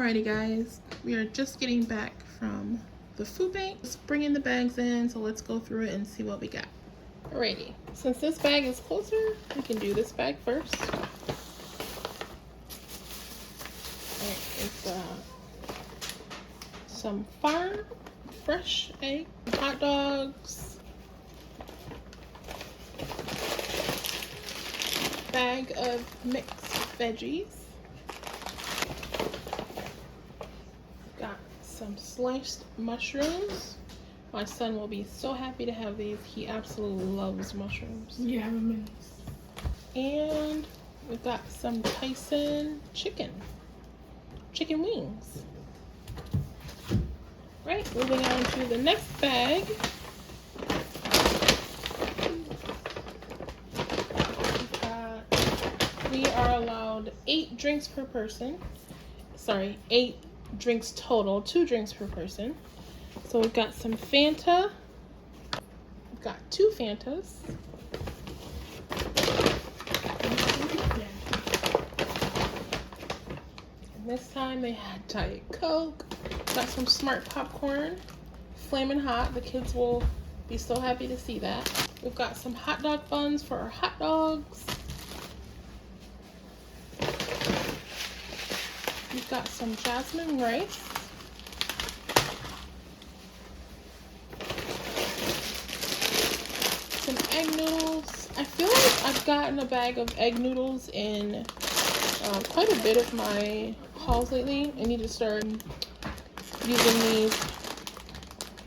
Alrighty guys, we are just getting back from the food bank. Just bringing the bags in, so let's go through it and see what we got. Alrighty, since this bag is closer, we can do this bag first. Alright, it's some farm fresh egg, hot dogs, bag of mixed veggies, got some sliced mushrooms. My son will be so happy to have these. He absolutely loves mushrooms. Yeah, I'm And we've got some Tyson chicken wings. Right, moving on to the next bag. We are allowed 8 drinks per person. Sorry, 8 drinks total, 2 drinks per person. So we've got some Fanta. We've got 2 Fantas. And this time they had Diet Coke. Got some Smart popcorn, flaming hot. The kids will be so happy to see that. We've got some hot dog buns for our hot dogs. We've got some jasmine rice. Some egg noodles. I feel like I've gotten a bag of egg noodles in quite a bit of my hauls lately. I need to start using these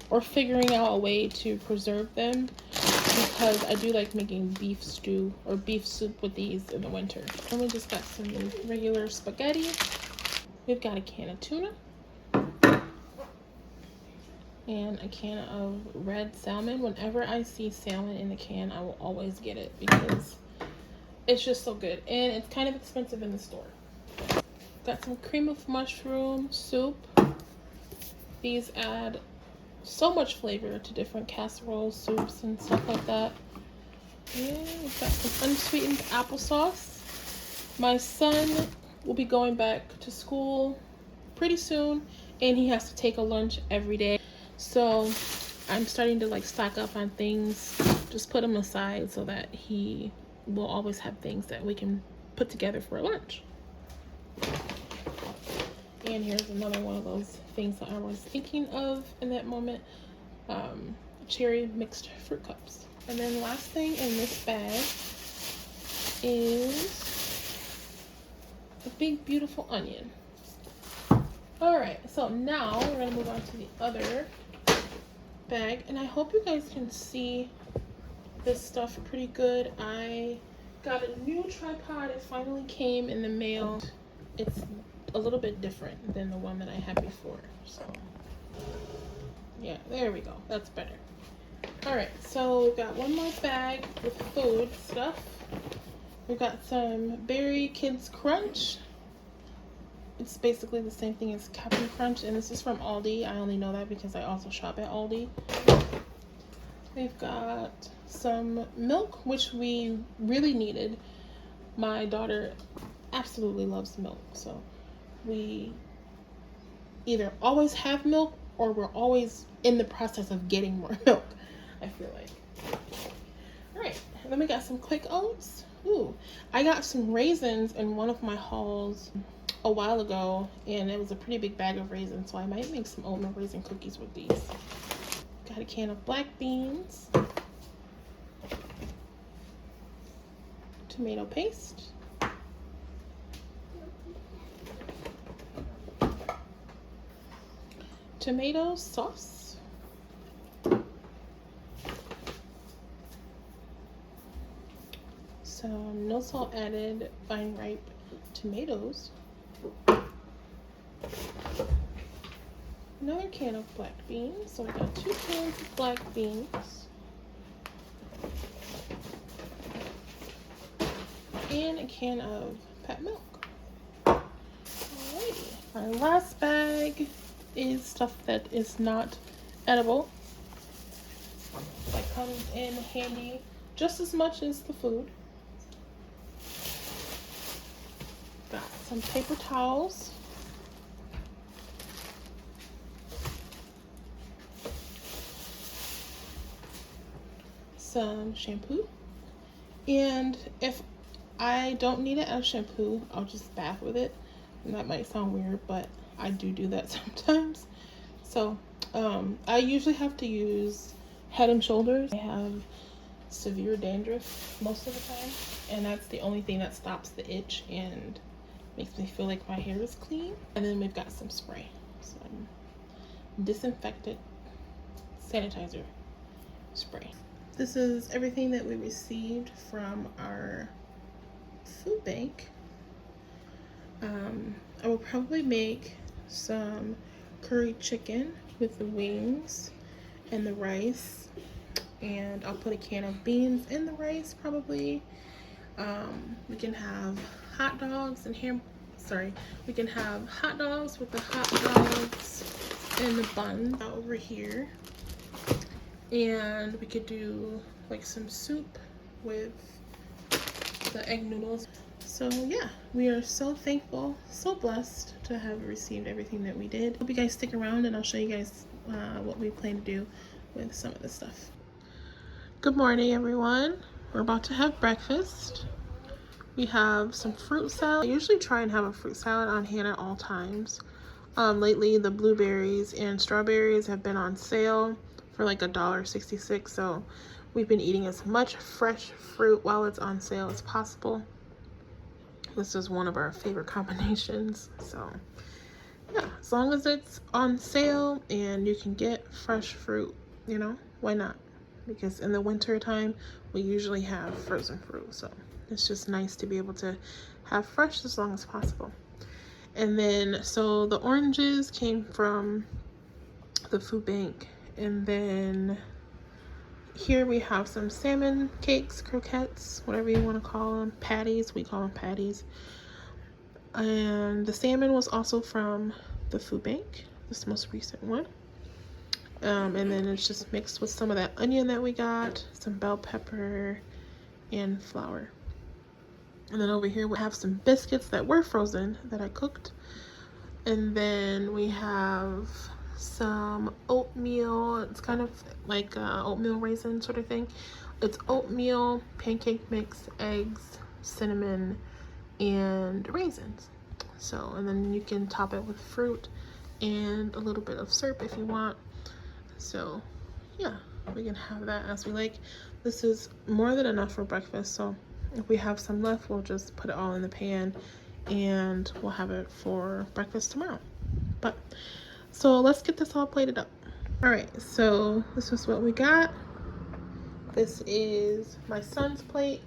or figuring out a way to preserve them, because I do like making beef stew or beef soup with these in the winter. And we just got some regular spaghetti. We've got a can of tuna and a can of red salmon. Whenever I see salmon in the can, I will always get it because it's just so good, and it's kind of expensive in the store. Got some cream of mushroom soup. These add so much flavor to different casseroles, soups, and stuff like that. And we've got some unsweetened applesauce. My son will be going back to school pretty soon, and he has to take a lunch every day. So I'm starting to like stock up on things, just put them aside so that he will always have things that we can put together for lunch. And here's another one of those things that I was thinking of in that moment. Cherry mixed fruit cups. And then last thing in this bag is a big beautiful onion. Alright, so now we're going to move on to the other bag. And I hope you guys can see this stuff pretty good. I got a new tripod. It finally came in the mail. It's a little bit different than the one that I had before, so yeah, there we go, that's better. All right, so we've got one more bag with food stuff. We've got some Berry Kids Crunch. It's basically the same thing as Captain Crunch, and this is from Aldi. I only know that because I also shop at Aldi. We've got some milk, which we really needed. My daughter absolutely loves milk, so we either always have milk or we're always in the process of getting more milk, I feel like. All right, and then we got some quick oats. Ooh, I got some raisins in one of my hauls a while ago, and it was a pretty big bag of raisins, so I might make some oatmeal raisin cookies with these. Got a can of black beans, tomato paste, tomato sauce, some no salt added fine ripe tomatoes, another can of black beans. So we got 2 cans of black beans, and a can of pet milk. Alrighty, our last bag is stuff that is not edible, that comes in handy just as much as the food. Got some paper towels, some shampoo. And if I don't need it as shampoo, I'll just bath with it. And that might sound weird, but I do that sometimes. So I usually have to use Head and Shoulders. I have severe dandruff most of the time, and that's the only thing that stops the itch and makes me feel like my hair is clean. And then we've got some spray, some disinfectant sanitizer spray. This is everything that we received from our food bank. I will probably make some curry chicken with the wings and the rice, and I'll put a can of beans in the rice probably. We can have hot dogs and we can have hot dogs with the hot dogs and the bun over here, and we could do like some soup with the egg noodles. So yeah, we are so thankful, so blessed to have received everything that we did. Hope you guys stick around and I'll show you guys what we plan to do with some of this stuff. Good morning, everyone. We're about to have breakfast. We have some fruit salad. I usually try and have a fruit salad on hand at all times. Lately, the blueberries and strawberries have been on sale for like $1.66, so we've been eating as much fresh fruit while it's on sale as possible. This is one of our favorite combinations. So yeah, as long as it's on sale and you can get fresh fruit, you know, why not? Because in the winter time, we usually have frozen fruit. So it's just nice to be able to have fresh as long as possible. And then, so the oranges came from the food bank. And then here we have some salmon cakes, croquettes, whatever you want to call them, patties. We call them patties. And the salmon was also from the food bank, this most recent one. And then it's just mixed with some of that onion that we got, some bell pepper, and flour. And then over here we have some biscuits that were frozen that I cooked. And then we have some oatmeal. It's kind of like oatmeal raisin sort of thing. It's oatmeal, pancake mix, eggs, cinnamon, and raisins. So, and then you can top it with fruit and a little bit of syrup if you want. So yeah, we can have that as we like. This is more than enough for breakfast, so if we have some left, we'll just put it all in the pan and we'll have it for breakfast tomorrow. But so let's get this all plated up. All right, so this is what we got. This is my son's plate.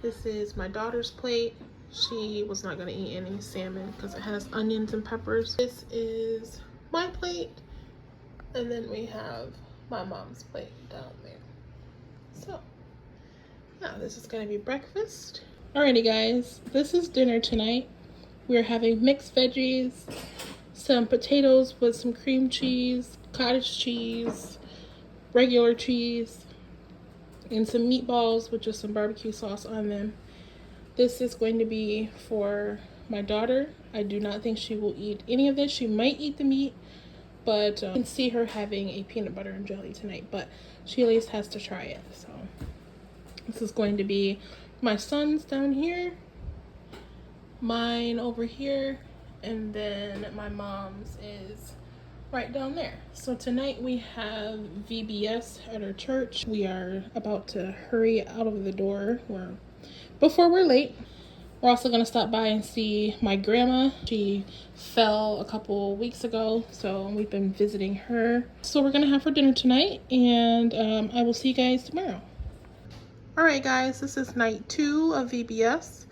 This is my daughter's plate. She was not gonna eat any salmon because it has onions and peppers. This is my plate. And then we have my mom's plate down there. So yeah, this is gonna be breakfast. Alrighty guys, this is dinner tonight. We're having mixed veggies, some potatoes with some cream cheese, cottage cheese, regular cheese, and some meatballs with just some barbecue sauce on them. This is going to be for my daughter. I do not think she will eat any of this. She might eat the meat, but I can see her having a peanut butter and jelly tonight, but she at least has to try it. So this is going to be my son's down here, mine over here, and then my mom's is right down there. So tonight we have VBS at our church. We are about to hurry out of the door before we're late. We're also going to stop by and see my grandma. She fell a couple weeks ago, so we've been visiting her. So we're going to have her dinner tonight, and I will see you guys tomorrow. All right, guys, this is night 2 of VBS.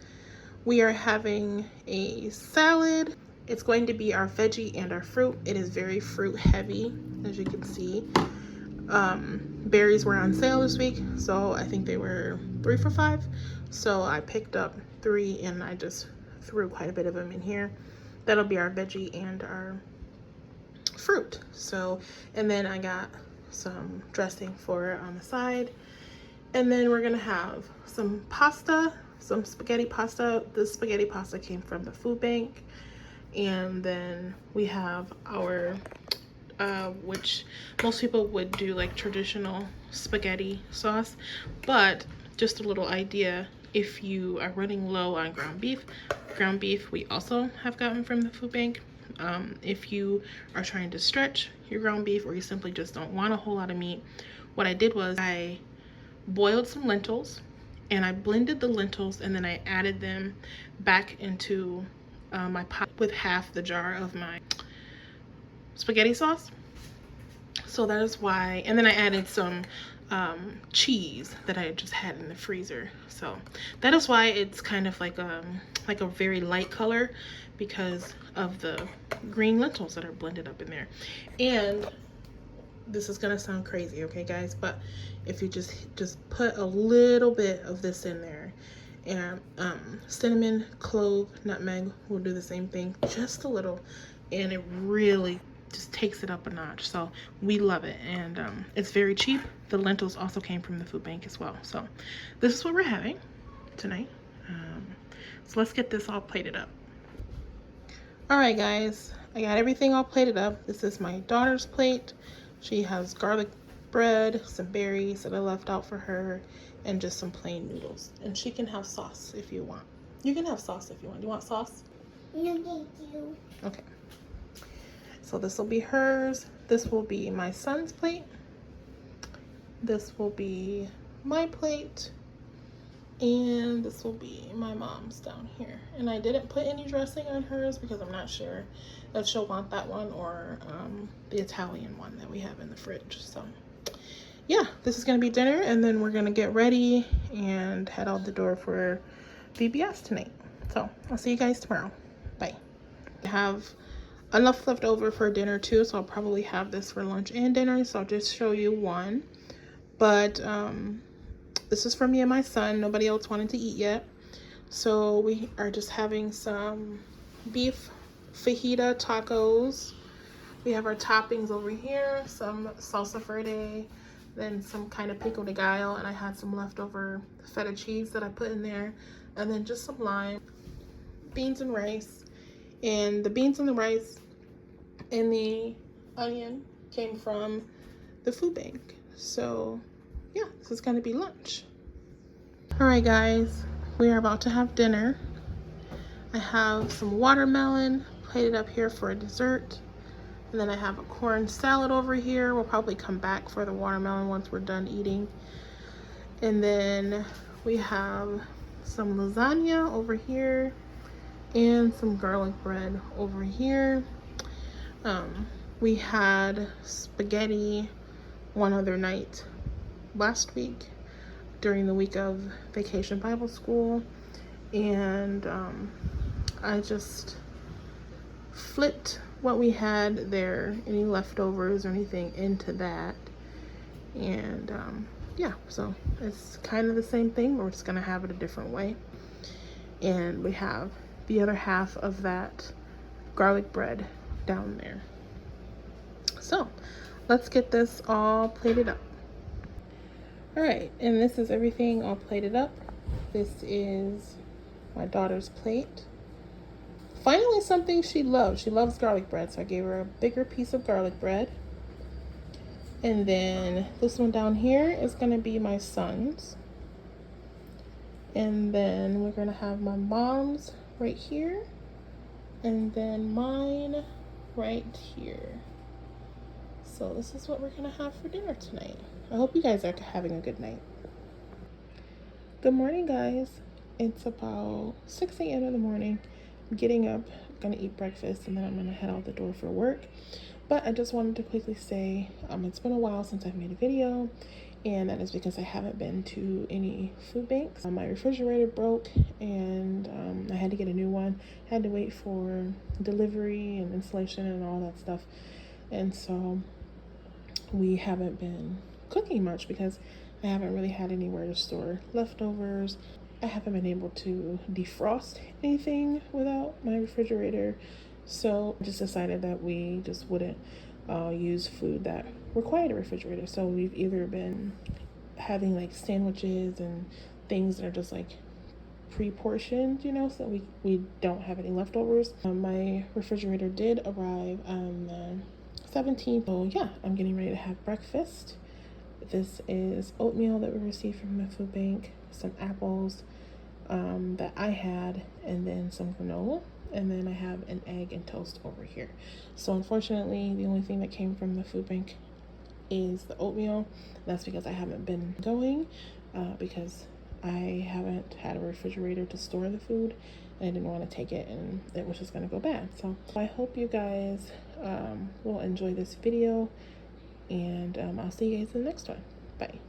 We are having a salad. It's going to be our veggie and our fruit. It is very fruit heavy, as you can see. Berries were on sale this week, so I think they were 3 for $5. So I picked up 3 and I just threw quite a bit of them in here. That'll be our veggie and our fruit. So, and then I got some dressing for it on the side. And then we're gonna have some pasta, some spaghetti pasta. The spaghetti pasta came from the food bank. And then we have our which most people would do like traditional spaghetti sauce, but just a little idea, if you are running low on ground beef we also have gotten from the food bank. If you are trying to stretch your ground beef, or you simply just don't want a whole lot of meat, what I did was I boiled some lentils and I blended the lentils, and then I added them back into my pot with half the jar of my spaghetti sauce. So that is why, and then I added some cheese that I just had in the freezer. So that is why it's kind of like a very light color, because of the green lentils that are blended up in there. And this is gonna sound crazy, okay guys, but if you just put a little bit of this in there, and cinnamon, clove, nutmeg will do the same thing, just a little, and it really just takes it up a notch. So we love it, and it's very cheap. The lentils also came from the food bank as well. So this is what we're having tonight. So let's get this all plated up. All right guys, I got everything all plated up. This is my daughter's plate. She has garlic bread, some berries that I left out for her, and just some plain noodles. And she can have sauce if you want. You can have sauce if you want. Do you want sauce? No, thank you. Okay. So this will be hers. This will be my son's plate. This will be my plate. And this will be my mom's down here. And I didn't put any dressing on hers because I'm not sure if she'll want that one or the Italian one that we have in the fridge. So yeah, this is gonna be dinner, and then we're gonna get ready and head out the door for VBS tonight. So I'll see you guys tomorrow. Bye. I have enough left over for dinner too, so I'll probably have this for lunch and dinner. So I'll just show you one. But this is for me and my son. Nobody else wanted to eat yet. So we are just having some beef fajita tacos. We have our toppings over here, some salsa verde, then some kind of pico de gallo, and I had some leftover feta cheese that I put in there, and then just some lime, beans and rice. And the beans and the rice and the onion came from the food bank. So yeah, this is gonna be lunch. All right guys, we are about to have dinner. I have some watermelon plated up here for a dessert, and then I have a corn salad over here. We'll probably come back for the watermelon once we're done eating. And then we have some lasagna over here and some garlic bread over here. We had spaghetti one other night last week during the week of Vacation Bible School, and I just flipped what we had there, any leftovers or anything, into that. And yeah, so it's kind of the same thing, but we're just gonna have it a different way. And we have the other half of that garlic bread down there. So let's get this all plated up. All right, and this is everything all plated up. This is my daughter's plate. Finally, something she loves. She loves garlic bread, so I gave her a bigger piece of garlic bread. And then this one down here is gonna be my son's. And then we're gonna have my mom's right here, and then mine right here. So this is what we're gonna have for dinner tonight. I hope you guys are having a good night. Good morning, guys. It's about 6 a.m. in the morning. I'm getting up, gonna eat breakfast, and then I'm gonna head out the door for work. But I just wanted to quickly say, it's been a while since I've made a video, and that is because I haven't been to any food banks. My refrigerator broke, and I had to get a new one. I had to wait for delivery and installation and all that stuff. And so we haven't been cooking much because I haven't really had anywhere to store leftovers. I haven't been able to defrost anything without my refrigerator. So I just decided that we just wouldn't use food that required a refrigerator. So we've either been having like sandwiches and things that are just like pre-portioned, you know, so we don't have any leftovers. My refrigerator did arrive on 17th. So yeah, I'm getting ready to have breakfast. This is oatmeal that we received from the food bank, some apples that I had, and then some granola. And then I have an egg and toast over here. So unfortunately, the only thing that came from the food bank is the oatmeal. That's because I haven't been going because I haven't had a refrigerator to store the food. And I didn't want to take it and it was just going to go bad. So I hope you guys will enjoy this video, and I'll see you guys in the next one. Bye.